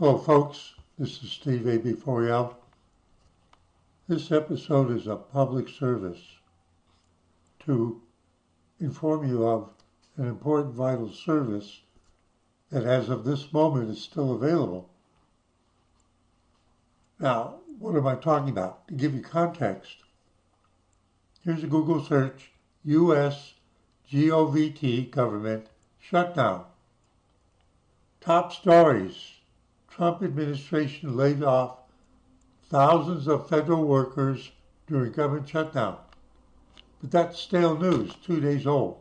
Hello folks, this is Steve A.B. This episode is a public service to inform you of an important vital service that as of this moment is still available. Now, what am I talking about? To give you context, here's a Google search, USGOVT, Government Shutdown. Top stories. Trump administration laid off thousands of federal workers during government shutdown. But that's stale news, 2 days old.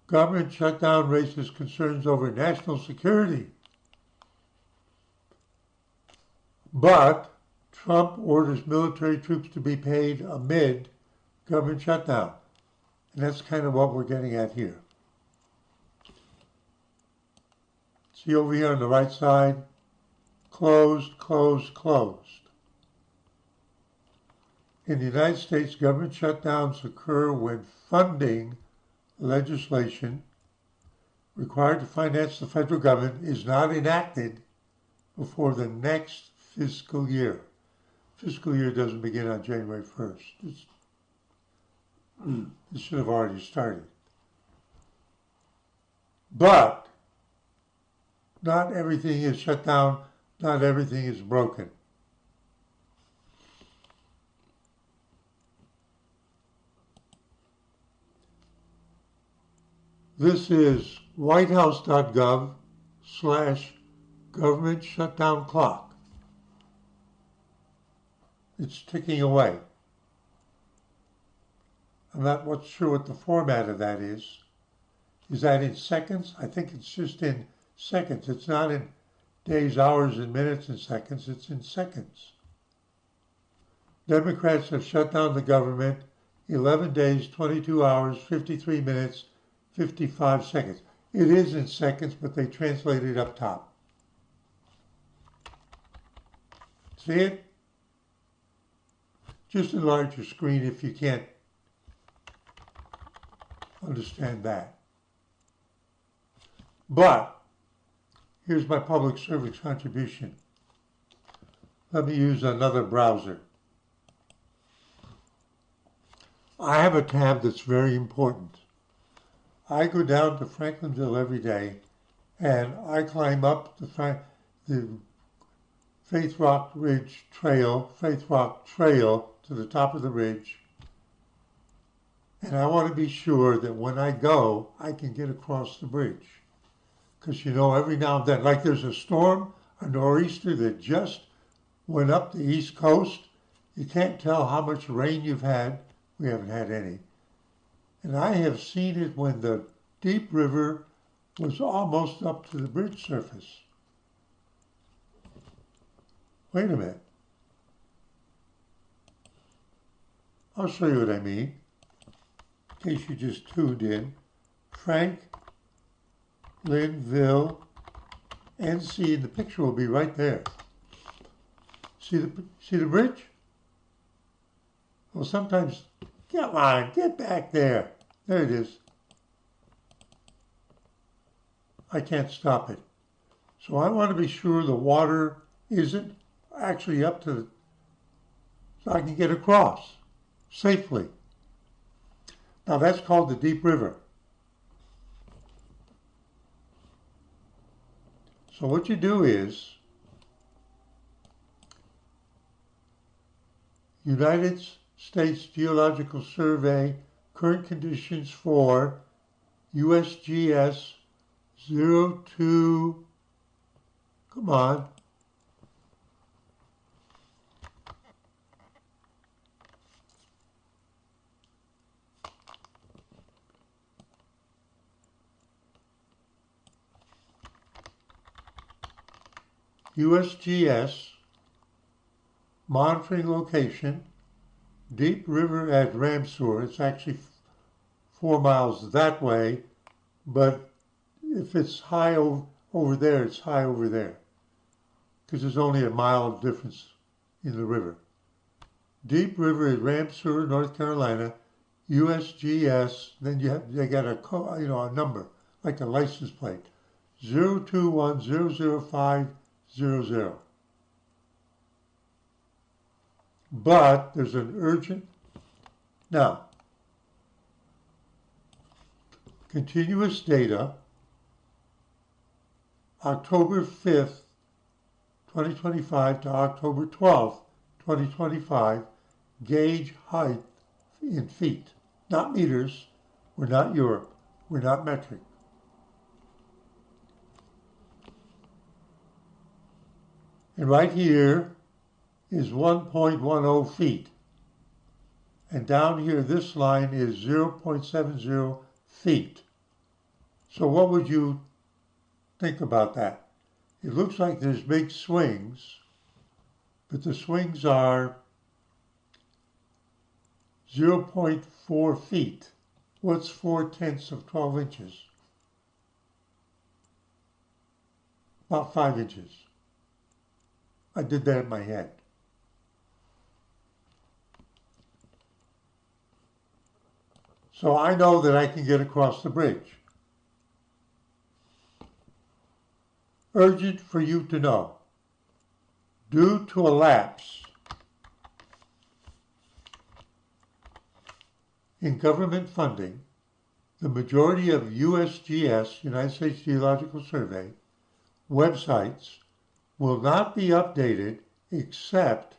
Government shutdown raises concerns over national security. But Trump orders military troops to be paid amid government shutdown. And that's kind of what we're getting at here. See over here on the right side, closed, closed, closed. In the United States, government shutdowns occur when funding legislation required to finance the federal government is not enacted before the next fiscal year. Fiscal year doesn't begin on January 1st. It should have already started. But not everything is shut down, not everything is broken. This is whitehouse.gov/government shutdown clock. It's ticking away. I'm not sure what the format of that is. Is that in seconds? I think it's just in seconds. It's not in days, hours, and minutes and seconds. It's in seconds. Democrats have shut down the government 11 days, 22 hours, 53 minutes, 55 seconds. It is in seconds, but they translate it up top. See it? Just enlarge your screen if you can't understand that. But here's my public service contribution. Let me use another browser. I have a tab that's very important. I go down to Franklinville every day and I climb up the Faith Rock Trail to the top of the ridge. And I want to be sure that when I go, I can get across the bridge. Because you know, every now and then, like there's a storm, a nor'easter that just went up the East Coast. You can't tell how much rain you've had. We haven't had any. And I have seen it when the deep river was almost up to the bridge surface. Wait a minute. I'll show you what I mean. In case you just tuned in. Franklinville, NC, and the picture will be right there. See the bridge? Well, sometimes, come on, get back there. There it is. I can't stop it. So I want to be sure the water isn't actually up to, so I can get across safely. Now that's called the deep river. So what you do is, United States Geological Survey, current conditions for USGS 02, come on, USGS, monitoring location, deep river at Ramseur. It's actually 4 miles that way, but if it's high over there, it's high over there, because there's only a mile of difference in the river. Deep River at Ramseur, North Carolina, USGS. Then they got a number like a license plate. 021-005-00. But there's an urgent, now, continuous data, October 5th, 2025 to October 12th, 2025, gauge height in feet, not meters. We're not Europe. We're not metric. And right here is 1.10 feet. And down here, this line is 0.70 feet. So what would you think about that? It looks like there's big swings, but the swings are 0.4 feet. What's 4/10 of 12 inches? About 5 inches. I did that in my head. So I know that I can get across the bridge. Urgent for you to know. Due to a lapse in government funding, the majority of USGS, United States Geological Survey, websites will not be updated except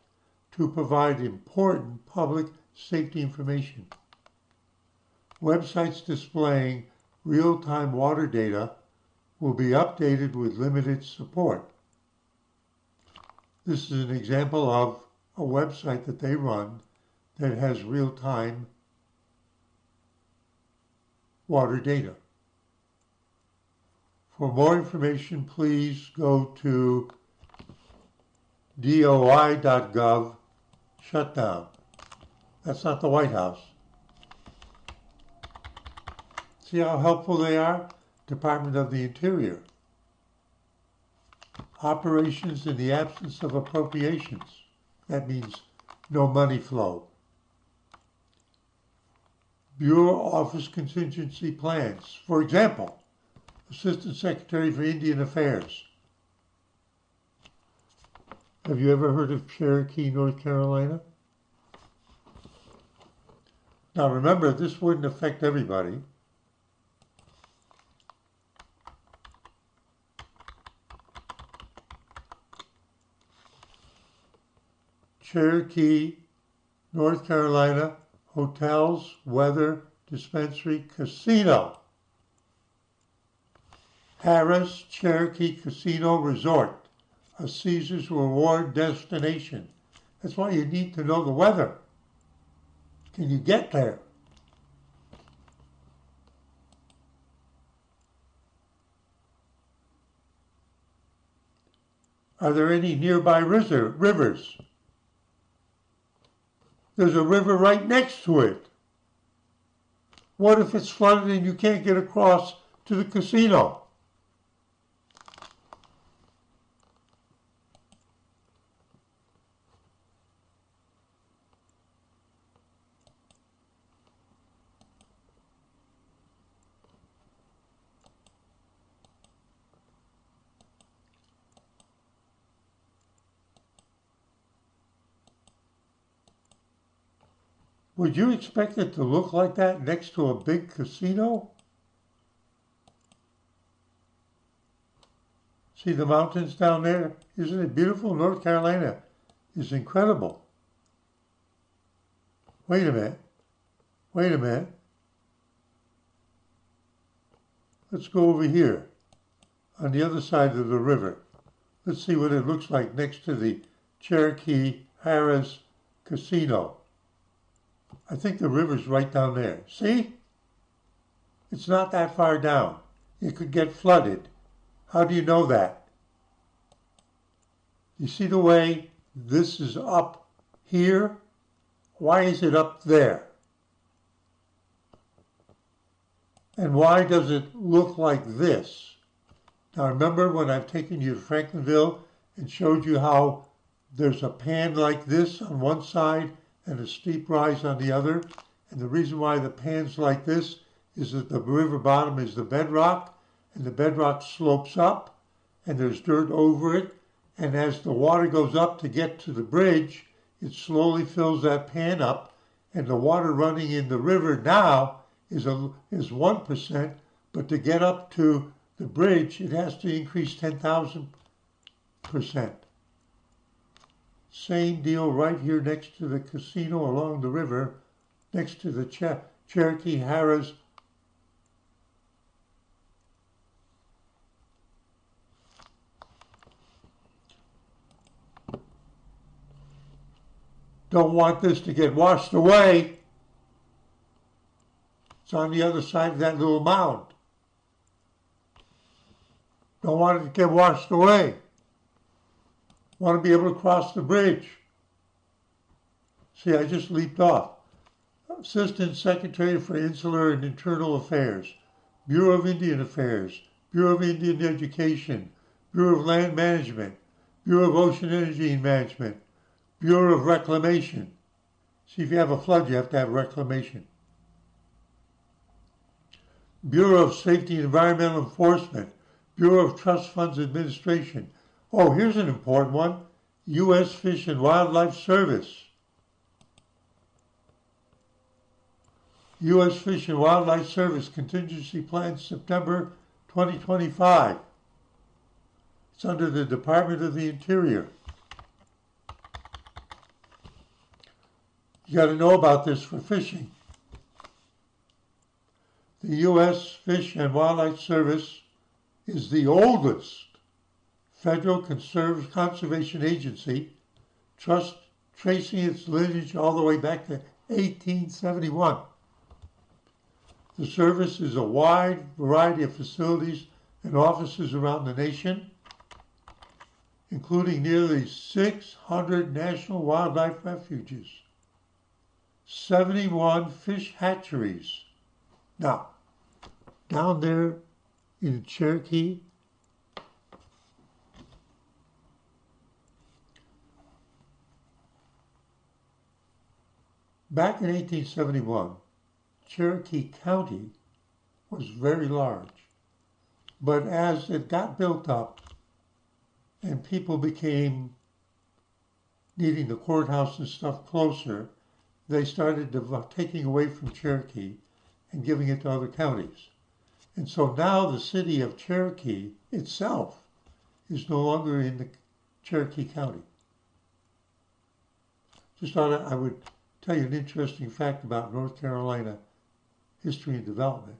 to provide important public safety information. Websites displaying real-time water data will be updated with limited support. This is an example of a website that they run that has real-time water data. For more information, please go to doi.gov shutdown. That's not the White House. See how helpful they are? Department of the Interior. Operations in the absence of appropriations. That means no money flow. Bureau Office Contingency Plans. For example, Assistant Secretary for Indian Affairs. Have you ever heard of Cherokee, North Carolina? Now remember, this wouldn't affect everybody. Cherokee, North Carolina, hotels, weather, dispensary, casino. Harris, Cherokee Casino Resort, a Caesars Reward destination. That's why you need to know the weather. Can you get there? Are there any nearby rivers? There's a river right next to it. What if it's flooded and you can't get across to the casino? Would you expect it to look like that next to a big casino? See the mountains down there? Isn't it beautiful? North Carolina is incredible. Wait a minute. Wait a minute. Let's go over here on the other side of the river. Let's see what it looks like next to the Cherokee Harris Casino. I think the river's right down there. See? It's not that far down. It could get flooded. How do you know that? You see the way this is up here? Why is it up there? And why does it look like this? Now remember when I've taken you to Franklinville and showed you how there's a pan like this on one side and a steep rise on the other? And the reason why the pan's like this is that the river bottom is the bedrock and the bedrock slopes up and there's dirt over it. And as the water goes up to get to the bridge, it slowly fills that pan up, and the water running in the river now is 1%, but to get up to the bridge, it has to increase 10,000%. Same deal right here next to the casino along the river, next to the Cherokee Harrah's. Don't want this to get washed away. It's on the other side of that little mound. Don't want it to get washed away. Want to be able to cross the bridge. See, I just leaped off. Assistant Secretary for Insular and Internal Affairs, Bureau of Indian Affairs, Bureau of Indian Education, Bureau of Land Management, Bureau of Ocean Energy and Management, Bureau of Reclamation. See, if you have a flood, you have to have reclamation. Bureau of Safety and Environmental Enforcement, Bureau of Trust Funds Administration. Oh, here's an important one. U.S. Fish and Wildlife Service. U.S. Fish and Wildlife Service Contingency Plan September 2025. It's under the Department of the Interior. You got to know about this for fishing. The U.S. Fish and Wildlife Service is the oldest federal conservation agency, tracing its lineage all the way back to 1871. The service is a wide variety of facilities and offices around the nation, including nearly 600 national wildlife refuges, 71 fish hatcheries. Now, down there in Cherokee, back in 1871, Cherokee County was very large. But as it got built up and people became needing the courthouse and stuff closer, they started taking away from Cherokee and giving it to other counties. And so now the city of Cherokee itself is no longer in the Cherokee County. Just thought I would tell you an interesting fact about North Carolina history and development.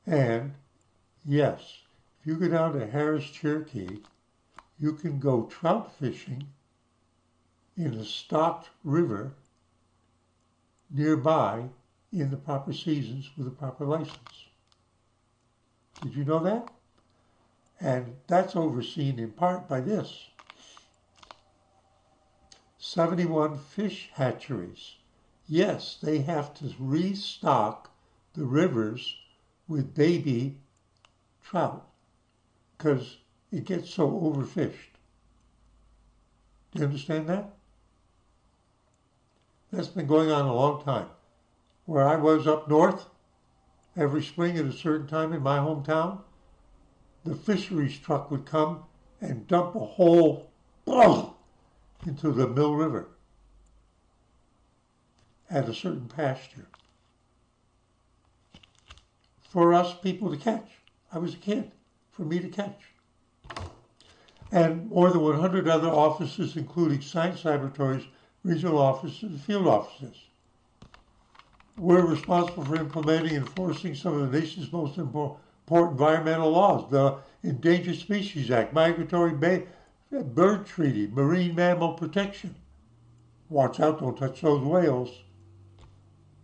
And yes, if you go down to Harris, Cherokee, you can go trout fishing in a stocked river nearby in the proper seasons with a proper license. Did you know that? And that's overseen in part by this. 71 fish hatcheries. Yes, they have to restock the rivers with baby trout because it gets so overfished. Do you understand that? That's been going on a long time. Where I was up north, every spring at a certain time in my hometown, the fisheries truck would come and dump a whole into the Mill River at a certain pasture for us people to catch. I was a kid, for me to catch. And more than 100 other offices, including science laboratories, regional offices, and field offices. We're responsible for implementing and enforcing some of the nation's most important environmental laws, the Endangered Species Act, Migratory Bird Treaty, Marine Mammal Protection. Watch out, don't touch those whales,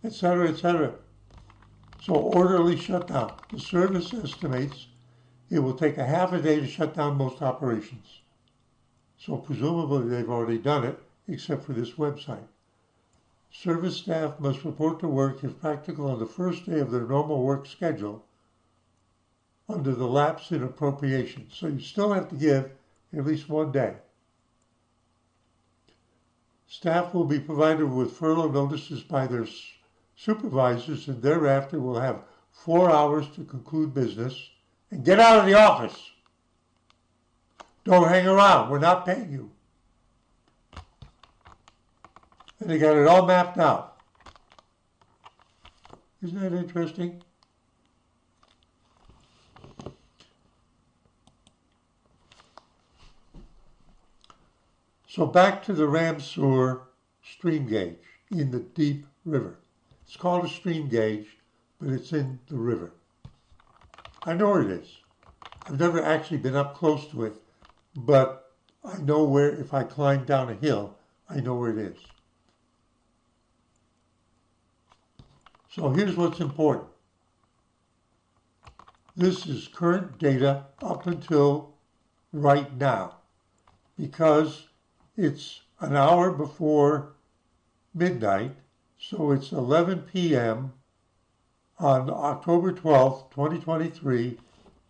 etc., etc. So orderly shutdown. The service estimates it will take a half a day to shut down most operations. So presumably they've already done it, except for this website. Service staff must report to work if practical on the first day of their normal work schedule under the lapse in appropriations. So you still have to give at least one day. Staff will be provided with furlough notices by their supervisors and thereafter will have 4 hours to conclude business, and get out of the office. Don't hang around. We're not paying you. And they got it all mapped out. Isn't that interesting? So back to the Ramseur stream gauge in the deep river. It's called a stream gauge, but it's in the river. I know where it is. I've never actually been up close to it, but I know where, if I climb down a hill, I know where it is. So here's what's important. This is current data up until right now, because it's an hour before midnight, so it's 11 p.m. on October 12th, 2023,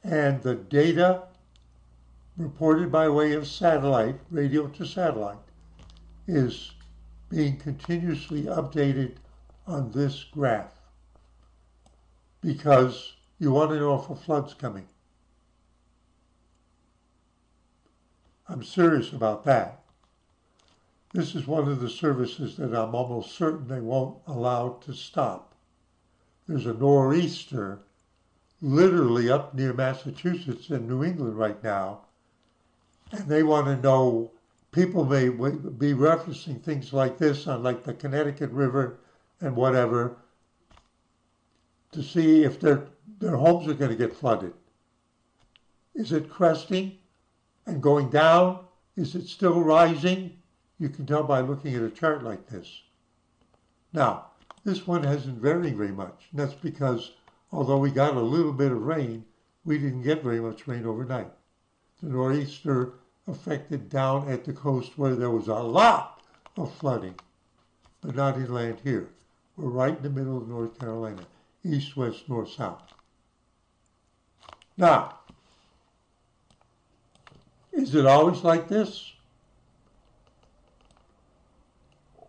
and the data reported by way of satellite, radio to satellite, is being continuously updated on this graph, because you want to know if a flood's coming. I'm serious about that. This is one of the services that I'm almost certain they won't allow to stop. There's a nor'easter literally up near Massachusetts and New England right now, and they want to know, people may be referencing things like this on like the Connecticut River and whatever, to see if their homes are going to get flooded. Is it cresting and going down? Is it still rising? You can tell by looking at a chart like this. Now, this one hasn't varied very much. And that's because, although we got a little bit of rain, we didn't get very much rain overnight. The nor'easter affected down at the coast where there was a lot of flooding, but not inland here. We're right in the middle of North Carolina, east, west, north, south. Now, is it always like this?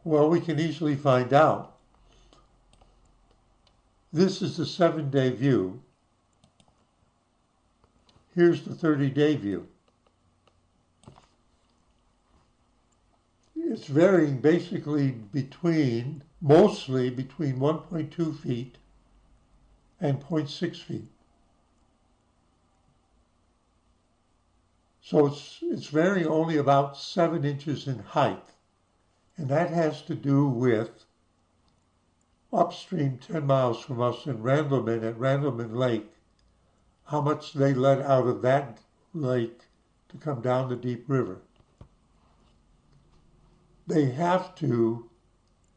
Well, we can easily find out. This is the 7-day view. Here's the 30-day view. It's varying basically mostly between 1.2 feet and 0.6 feet. So it's varying only about 7 inches in height. And that has to do with upstream 10 miles from us in Randleman, at Randleman Lake, how much they let out of that lake to come down the deep river. They have to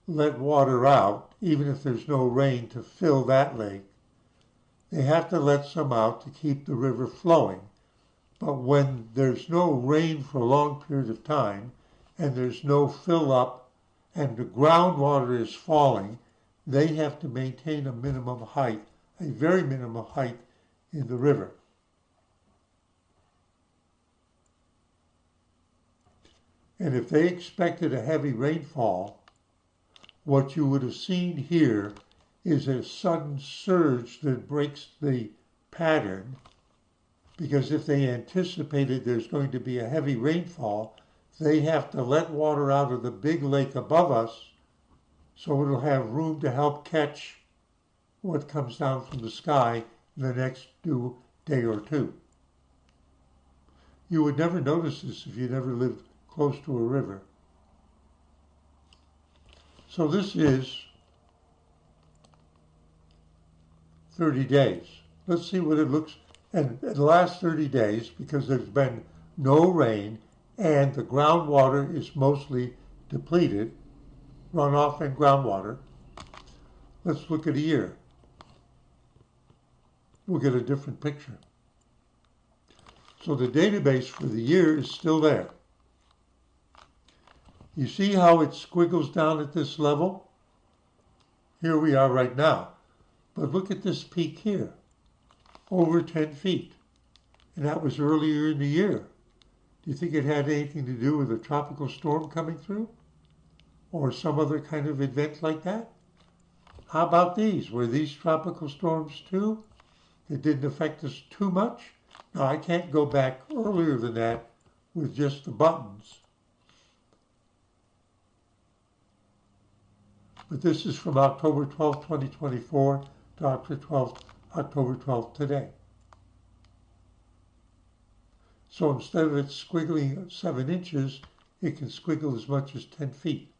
let water out, even if there's no rain to fill that lake. They have to let some out to keep the river flowing. But when there's no rain for a long period of time, and there's no fill up, and the groundwater is falling, they have to maintain a minimum height, a very minimum height in the river. And if they expected a heavy rainfall, what you would have seen here is a sudden surge that breaks the pattern, because if they anticipated there's going to be a heavy rainfall, they have to let water out of the big lake above us so it'll have room to help catch what comes down from the sky in the next day or two. You would never notice this if you never lived close to a river. So this is 30 days. Let's see what it looks, and in the last 30 days, because there's been no rain, and the groundwater is mostly depleted, runoff and groundwater. Let's look at a year. We'll get a different picture. So the database for the year is still there. You see how it squiggles down at this level? Here we are right now. But look at this peak here, over 10 feet. And that was earlier in the year. Do you think it had anything to do with a tropical storm coming through? Or some other kind of event like that? How about these? Were these tropical storms too? It didn't affect us too much? Now, I can't go back earlier than that with just the buttons. But this is from October 12, 2024 to October 12 today. So instead of it squiggling 7 inches, it can squiggle as much as 10 feet.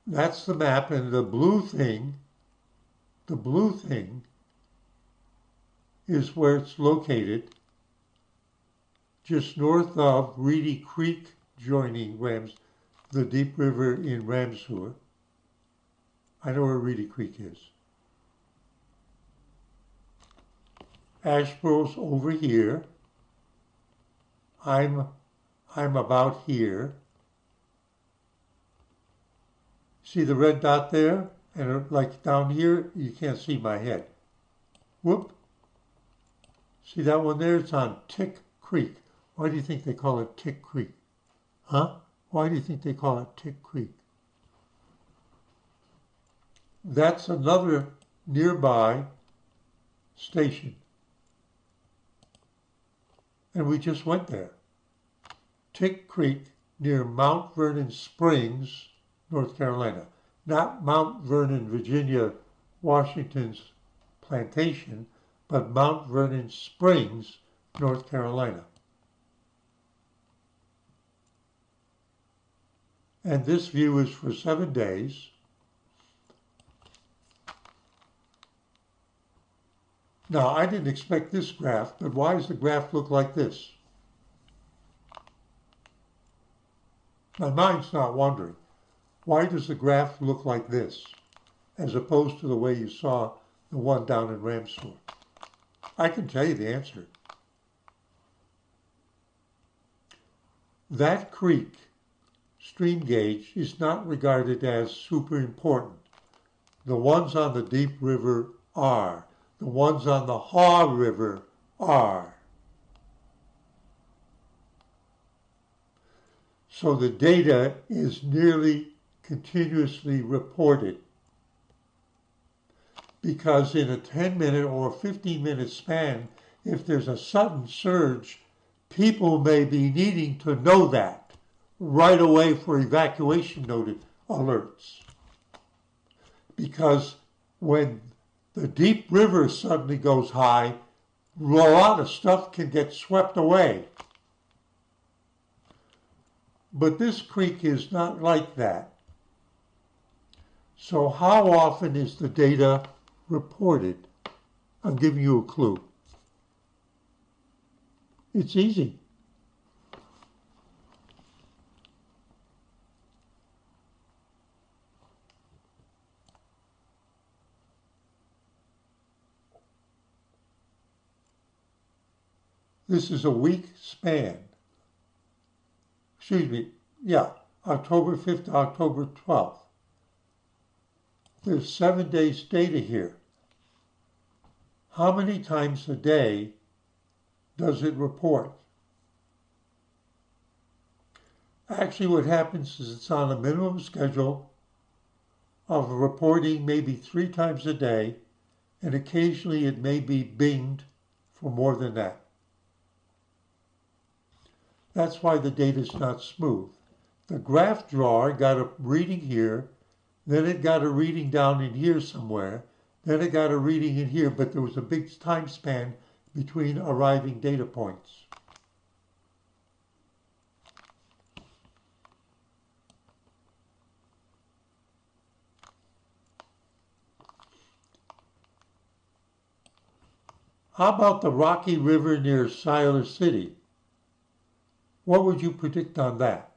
That's the map, and the blue thing is where it's located, just north of Reedy Creek, joining the Deep River in Ramseur. I know where Reedy Creek is. Asheboro's over here. I'm about here. See the red dot there? And like down here, you can't see my head. Whoop. See that one there? It's on Tick Creek. Why do you think they call it Tick Creek? Huh? Why do you think they call it Tick Creek? That's another nearby station. And we just went there. Tick Creek near Mount Vernon Springs, North Carolina. Not Mount Vernon, Virginia, Washington's plantation, but Mount Vernon Springs, North Carolina. And this view is for 7 days. Now, I didn't expect this graph, but why does the graph look like this? My mind's not wandering. Why does the graph look like this, as opposed to the way you saw the one down in Ramseur? I can tell you the answer. That creek stream gauge is not regarded as super important. The ones on the Deep River are. The ones on the Haw River are. So the data is nearly continuously reported, because in a 10-minute or 15-minute span, if there's a sudden surge, people may be needing to know that right away for evacuation alerts. Because when the Deep River suddenly goes high, a lot of stuff can get swept away. But this creek is not like that. So how often is the data reported? I'm giving you a clue. It's easy. This is a week span. Excuse me, yeah, October 5th to October 12th. There's 7 days data here. How many times a day does it report? Actually, what happens is it's on a minimum schedule of reporting maybe 3 times a day, and occasionally it may be binged for more than that. That's why the data is not smooth. The graph drawer got a reading here, then it got a reading down in here somewhere, then it got a reading in here, but there was a big time span between arriving data points. How about the Rocky River near Siler City? What would you predict on that?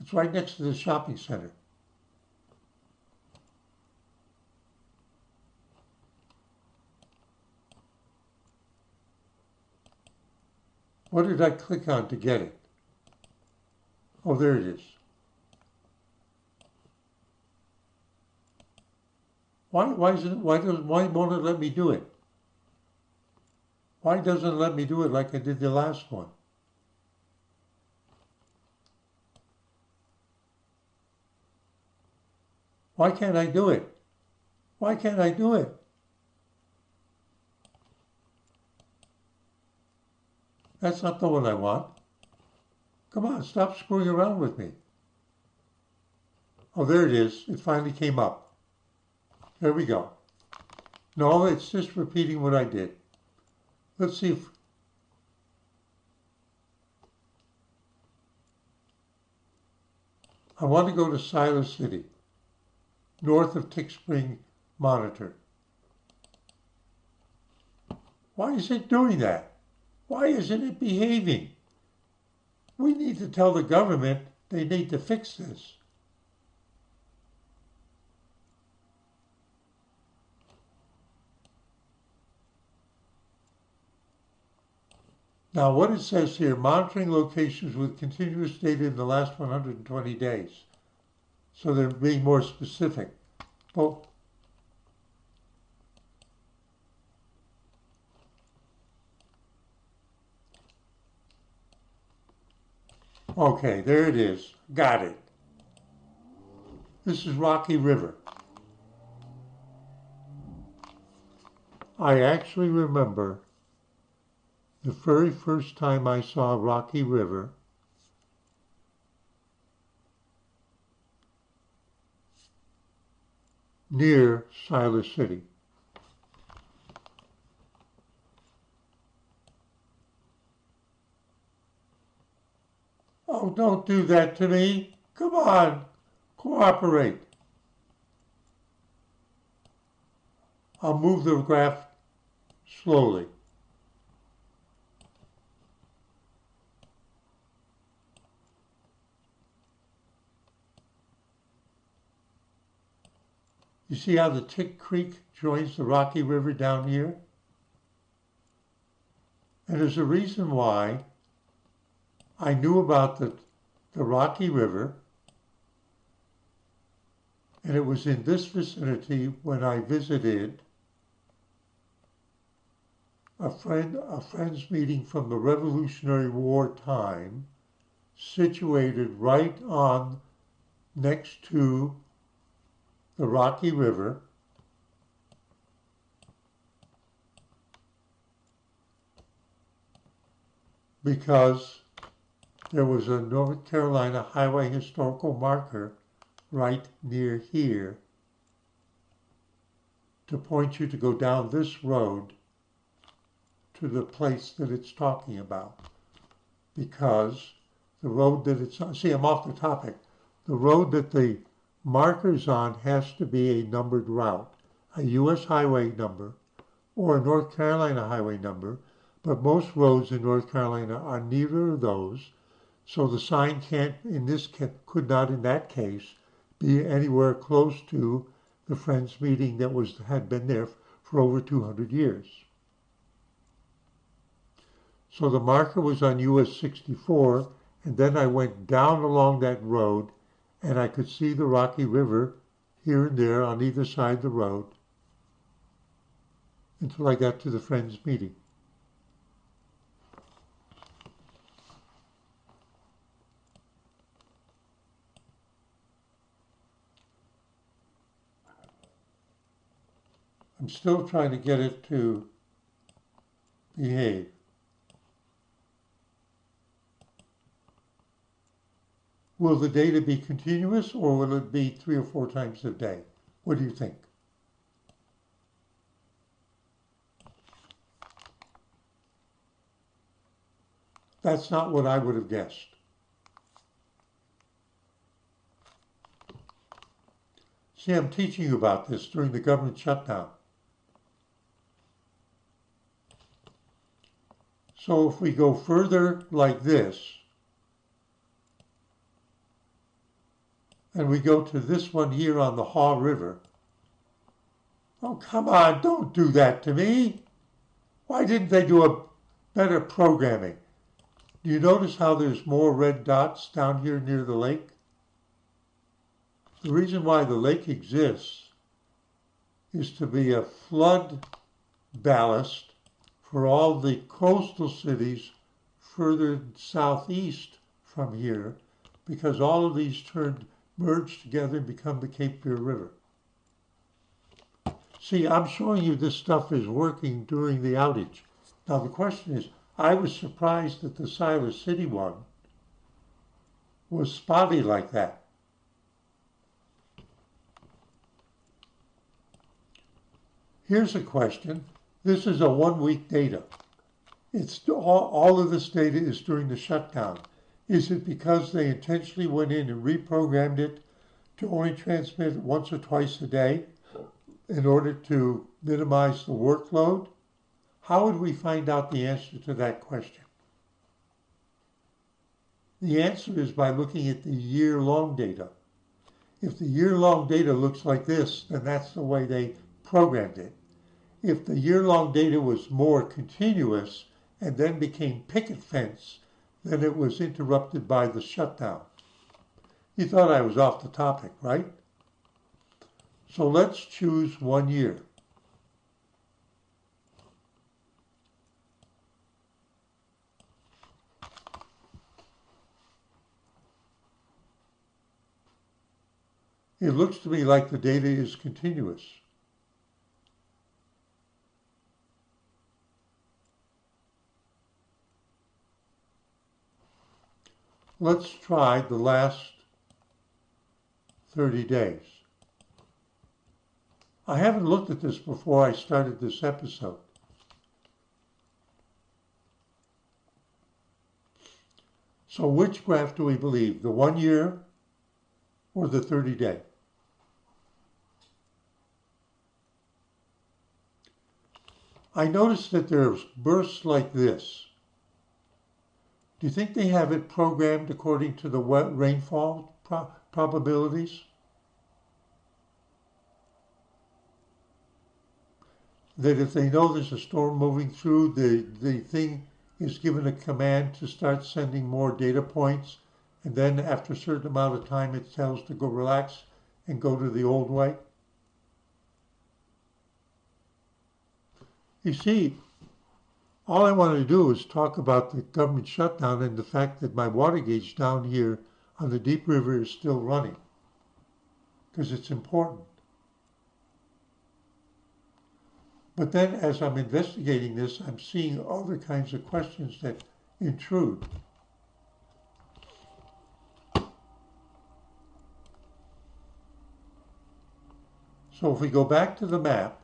It's right next to the shopping center. What did I click on to get it? Oh, there it is. Why won't it let me do it? Why doesn't it let me do it like I did the last one? Why can't I do it? Why can't I do it? That's not the one I want. Come on, stop screwing around with me. Oh, there it is. It finally came up. There we go. No, it's just repeating what I did. Let's see if... I want to go to Siler City, north of Tick Spring Monitor. Why is it doing that? Why isn't it behaving? We need to tell the government they need to fix this. Now, what it says here, monitoring locations with continuous data in the last 120 days. So they're being more specific. Well, okay, there it is. Got it. This is Rocky River. I actually remember the very first time I saw Rocky River near Siler City. Oh, don't do that to me. Come on, cooperate. I'll move the graph slowly. You see how the Tick Creek joins the Rocky River down here? And there's a reason why I knew about the Rocky River, and it was in this vicinity when I visited a friend's meeting from the Revolutionary War time, situated right on next to the Rocky River, because there was a North Carolina highway historical marker right near here to point you to go down this road to the place that it's talking about. Because the road that it's on, see, I'm off the topic. The road that the marker's on has to be a numbered route, a U.S. highway number or a North Carolina highway number, but most roads in North Carolina are neither of those, so the sign could not in that case be anywhere close to the Friends meeting that had been there for over 200 years. So the marker was on US 64, and then I went down along that road, and I could see the Rocky River here and there on either side of the road until I got to the Friends meeting. I'm still trying to get it to behave. Will the data be continuous, or will it be 3 or 4 times a day? What do you think? That's not what I would have guessed. See, I'm teaching you about this during the government shutdown. So if we go further like this, and we go to this one here on the Haw River. Oh, come on, don't do that to me. Why didn't they do a better programming? Do you notice how there's more red dots down here near the lake? The reason why the lake exists is to be a flood ballast for all the coastal cities further southeast from here, because all of these merge together and become the Cape Fear River. See, I'm showing you this stuff is working during the outage. Now the question is, I was surprised that the Siler City one was spotty like that. Here's a question. This is a 1 week data. It's all of this data is during the shutdown. Is it because they intentionally went in and reprogrammed it to only transmit once or twice a day in order to minimize the workload? How would we find out the answer to that question? The answer is by looking at the year-long data. If the year-long data looks like this, then that's the way they programmed it. If the year-long data was more continuous and then became picket fence, then it was interrupted by the shutdown. You thought I was off the topic, right? So let's choose 1 year. It looks to me like the data is continuous. Let's try the last 30 days. I haven't looked at this before I started this episode. So which graph do we believe, the 1 year or the 30-day? I noticed that there's bursts like this. Do you think they have it programmed according to the rainfall probabilities? That if they know there's a storm moving through, the thing is given a command to start sending more data points, and then after a certain amount of time it tells to go relax and go to the old way? You see, all I wanted to do is talk about the government shutdown and the fact that my water gauge down here on the Deep River is still running, because it's important. But then as I'm investigating this, I'm seeing other kinds of questions that intrude. So if we go back to the map,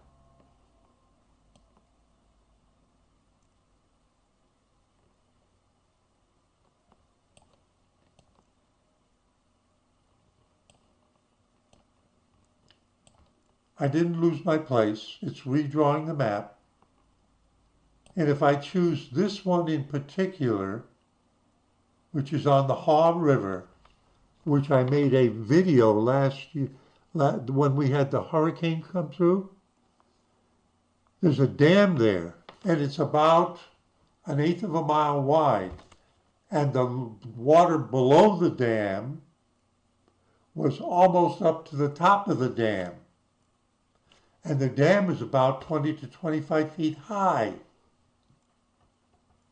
I didn't lose my place. It's redrawing the map. And if I choose this one in particular, which is on the Haw River, which I made a video last year, when we had the hurricane come through, there's a dam there, and it's about 1/8 of a mile wide. And the water below the dam was almost up to the top of the dam. And the dam is about 20 to 25 feet high.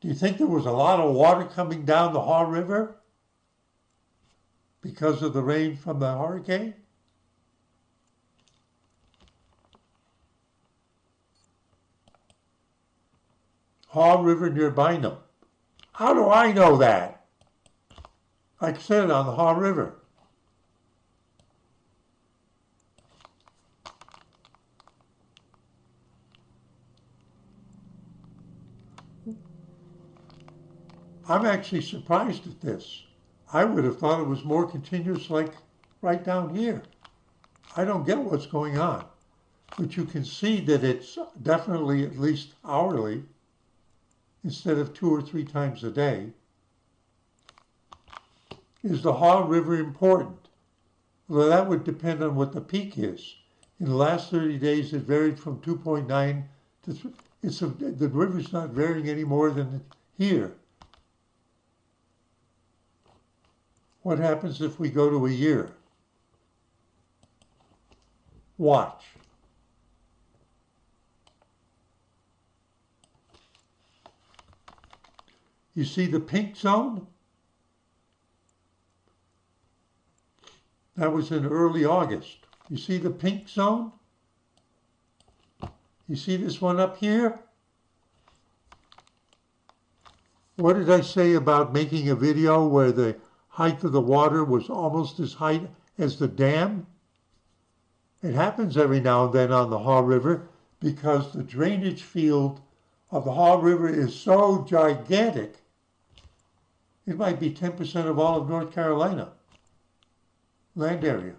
Do you think there was a lot of water coming down the Haw River because of the rain from the hurricane? Haw River near Bynum. How do I know that? Like I said, on the Haw River. I'm actually surprised at this. I would have thought it was more continuous like right down here. I don't get what's going on. But you can see that it's definitely at least hourly instead of 2 or 3 times a day. Is the Haw River important? Well, that would depend on what the peak is. In the last 30 days, it varied from 2.9 to 3. The river's not varying any more than here. What happens if we go to a year? Watch. You see the pink zone? That was in early August. You see the pink zone? You see this one up here? What did I say about making a video where the height of the water was almost as high as the dam? It happens every now and then on the Haw River because the drainage field of the Haw River is so gigantic. It might be 10% of all of North Carolina land area.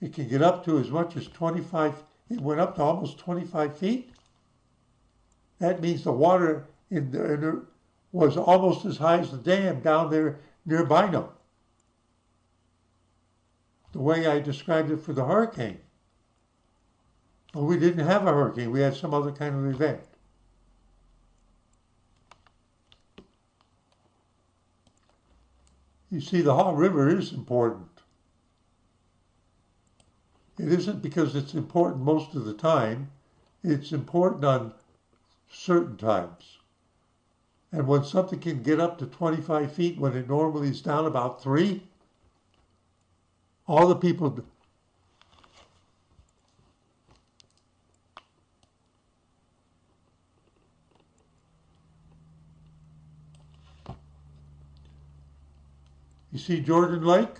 It can get up to as much as 25, it went up to almost 25 feet. That means the water was almost as high as the dam down there near Bynum. The way I described it for the hurricane. But we didn't have a hurricane, we had some other kind of event. You see, the Haw River is important. It isn't because it's important most of the time. It's important on certain times. And when something can get up to 25 feet when it normally is down about 3, all the people... You see Jordan Lake?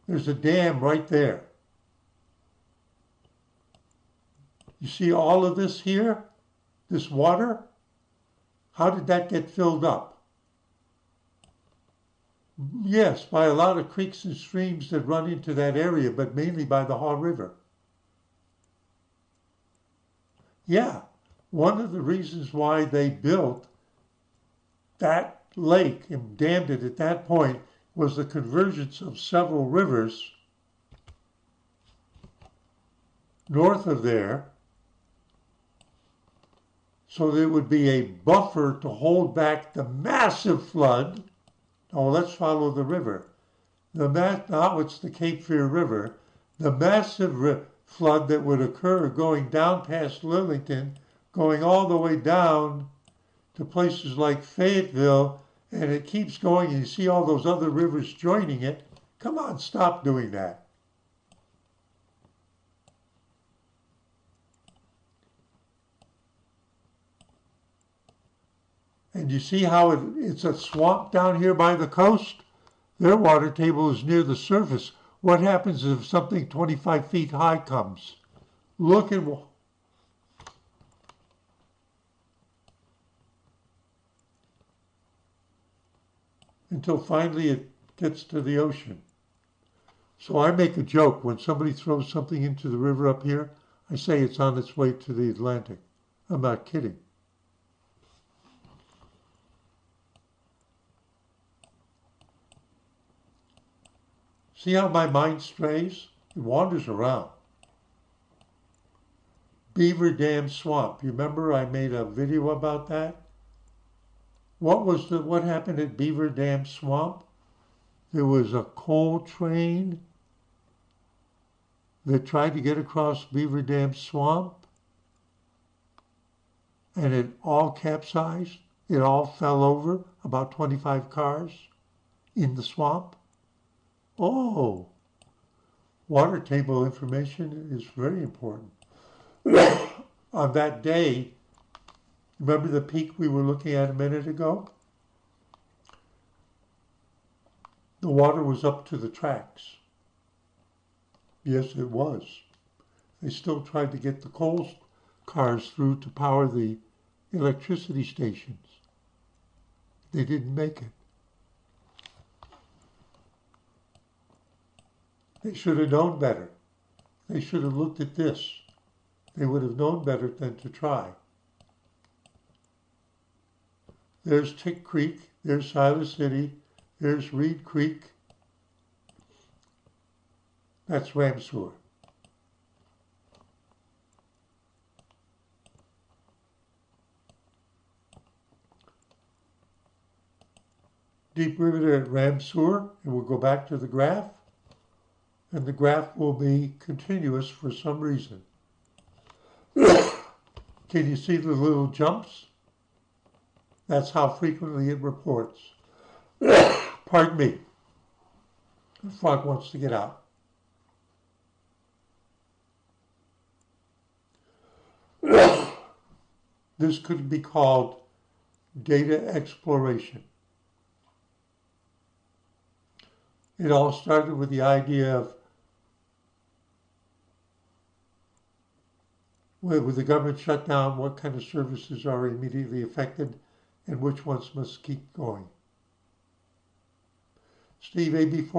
There's a dam right there. You see all of this here? This water? How did that get filled up? Yes, by a lot of creeks and streams that run into that area, but mainly by the Haw River. Yeah, one of the reasons why they built that lake and dammed it at that point was the convergence of several rivers north of there, so there would be a buffer to hold back the massive flood. Oh, let's follow the river. Now it's the Cape Fear River. The massive flood that would occur going down past Lillington, going all the way down to places like Fayetteville, and it keeps going, and you see all those other rivers joining it. Come on, stop doing that. And you see how it's a swamp down here by the coast? Their water table is near the surface. What happens if something 25 feet high comes? Look at... until finally it gets to the ocean. So I make a joke when somebody throws something into the river up here, I say it's on its way to the Atlantic. I'm not kidding. See how my mind strays? It wanders around. Beaver Dam Swamp. You remember I made a video about that? What happened at Beaver Dam Swamp? There was a coal train that tried to get across Beaver Dam Swamp, and it all capsized. It all fell over, about 25 cars in the swamp. Oh, water table information is very important. On that day, remember the peak we were looking at a minute ago? The water was up to the tracks. Yes, it was. They still tried to get the coal cars through to power the electricity stations. They didn't make it. They should have known better. They should have looked at this. They would have known better than to try. There's Tick Creek, there's Silas City, there's Reed Creek. That's Ramseur. deep riveter at ram sewer, and we'll go back to the graph, and the graph will be continuous for some reason. Can you see the little jumps? That's how frequently it reports. Pardon me. The frog wants to get out. This could be called data exploration. It all started with the idea of, with the government shutdown, what kind of services are immediately affected and which ones must keep going. Steve A.B.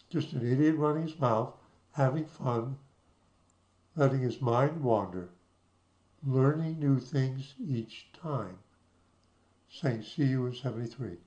just an idiot running his mouth, having fun, letting his mind wander, learning new things each time. Saying, see you in 73.